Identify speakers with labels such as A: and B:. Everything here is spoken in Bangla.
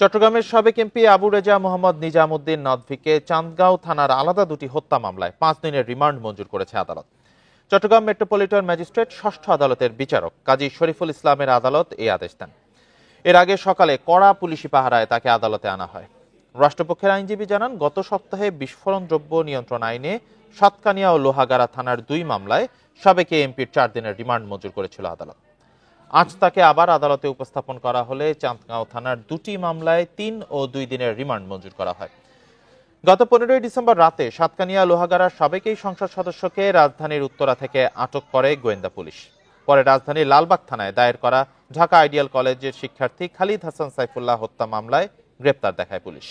A: চট্টগ্রামের সাবেক এমপি আবু রেজা মোহাম্মদ নিজামুদ্দিন নদভীকে চান্দগাঁও থানার আলাদা দুটি হত্যা মামলায় 5 দিনের রিমান্ড মঞ্জুর করেছে আদালত। চট্টগ্রাম মেট্রোপলিটন ম্যাজিস্ট্রেট ষষ্ঠ আদালতের বিচারক কাজী শরীফুল ইসলামের আদালত এই আদেশ দেন। এর আগে সকালে কড়া পুলিশি পাহারায় তাকে আদালতে আনা হয়। রাষ্ট্রপক্ষের আইনজীবী জানান, গত সপ্তাহে বিস্ফোরণ দ্রব্য নিয়ন্ত্রণ আইনে সাতকানিয়া ও লোহাগাড়া থানার 2 মামলায় সাবেক এমপির 4 দিনের রিমান্ড মঞ্জুর করেছিল আদালত। আজ তাকে আবার আদালতে উপস্থাপন করা হলে চান্দগাঁও থানার 2টি মামলায় 3 ও 2 দিনের রিমান্ড মঞ্জুর করা হয়। গত 15 ডিসেম্বর রাতে সাতকানিয়া লোহাগাড়ার সাবেক এই সংসদ সদস্যকে রাজধানীর উত্তরা থেকে আটক করে গোয়েন্দা পুলিশ। পরে রাজধানীর লালবাগ থানায় দায়ের করা ঢাকা আইডিয়াল কলেজের শিক্ষার্থী খালিদ হাসান সাইফুল্লাহ হত্যা মামলায় গ্রেপ্তার দেখায় পুলিশ।